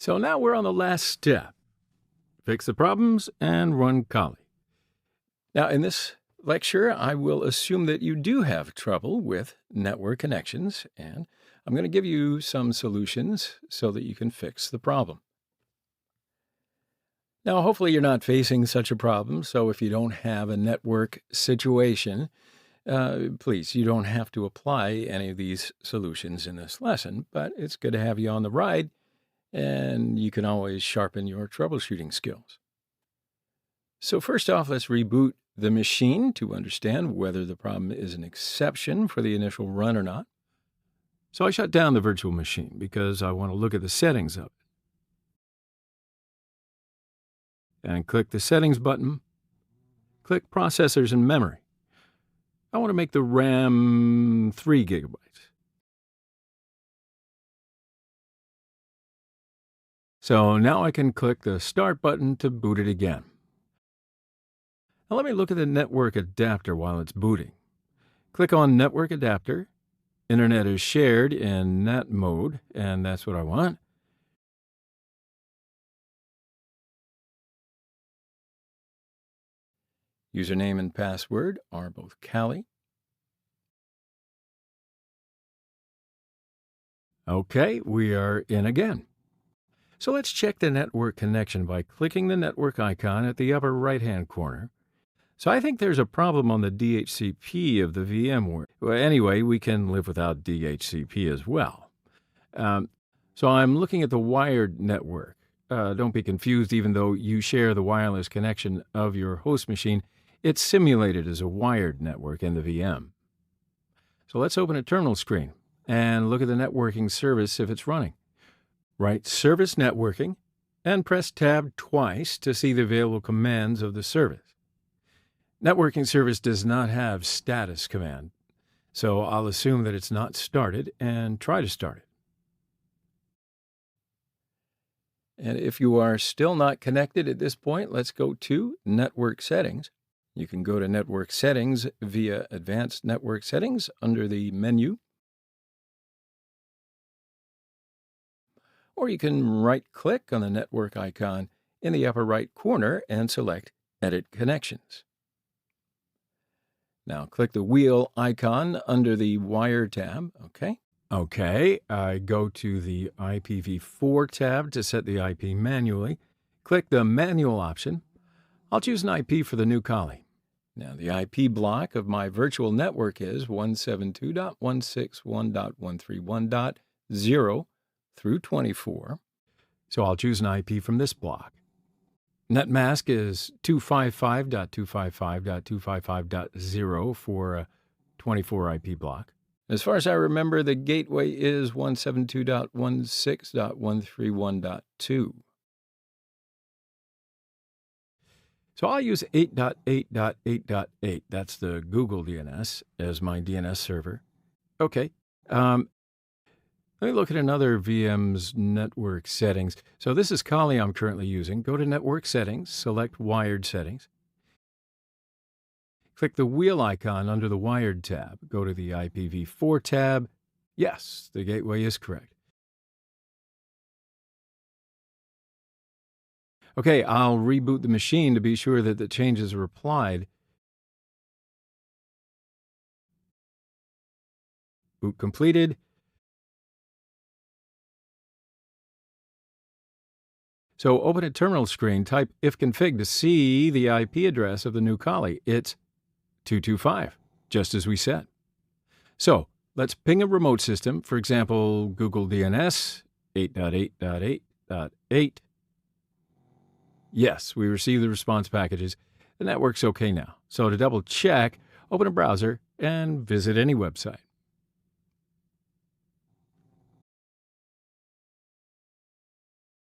So now we're on the last step. Fix the problems and run Kali. Now, in this lecture, I will assume that you do have trouble with network connections, and I'm going to give you some solutions so that you can fix the problem. Now, hopefully you're not facing such a problem, so if you don't have a network situation, please, you don't have to apply any of these solutions in this lesson, but it's good to have you on the ride, and you can always sharpen your troubleshooting skills. So first off, let's reboot the machine to understand whether the problem is an exception for the initial run or not. So I shut down the virtual machine because I want to look at the settings of it. And click the Settings button. Click Processors and Memory. I want to make the RAM 3 gigabytes. So now I can click the Start button to boot it again. Now let me look at the network adapter while it's booting. Click on Network Adapter. Internet is shared in NAT mode, and that's what I want. Username and password are both Kali. Okay, we are in again. So let's check the network connection by clicking the network icon at the upper right-hand corner. So I think there's a problem on the DHCP of the VMware. Well, anyway, we can live without DHCP as well. So I'm looking at the wired network. Don't be confused, even though you share the wireless connection of your host machine, it's simulated as a wired network in the VM. So let's open a terminal screen and look at the networking service if it's running. Write Service Networking and press Tab twice to see the available commands of the service. Networking service does not have status command, so I'll assume that it's not started and try to start it. And if you are still not connected at this point, let's go to Network Settings. You can go to Network Settings via Advanced Network Settings under the menu. Or you can right-click on the network icon in the upper right corner and select Edit Connections. Now click the wheel icon under the Wire tab, Okay, I go to the IPv4 tab to set the IP manually. Click the Manual option. I'll choose an IP for the new Kali. Now, the IP block of my virtual network is 172.161.131.0 through 24. So I'll choose an IP from this block. Net mask is 255.255.255.0 for a 24 IP block. As far as I remember, the gateway is 172.16.131.2. So I'll use 8.8.8.8, that's the Google DNS, as my DNS server. Okay, let me look at another VM's network settings. So this is Kali I'm currently using. Go to Network Settings, select Wired Settings. Click the wheel icon under the Wired tab. Go to the IPv4 tab. Yes, the gateway is correct. Okay, I'll reboot the machine to be sure that the changes are applied. Boot completed. So open a terminal screen, type ifconfig to see the IP address of the new Kali. It's 225, just as we said. So let's ping a remote system, for example, Google DNS 8.8.8.8. Yes, we received the response packages. The network's okay now. So to double check, open a browser and visit any website.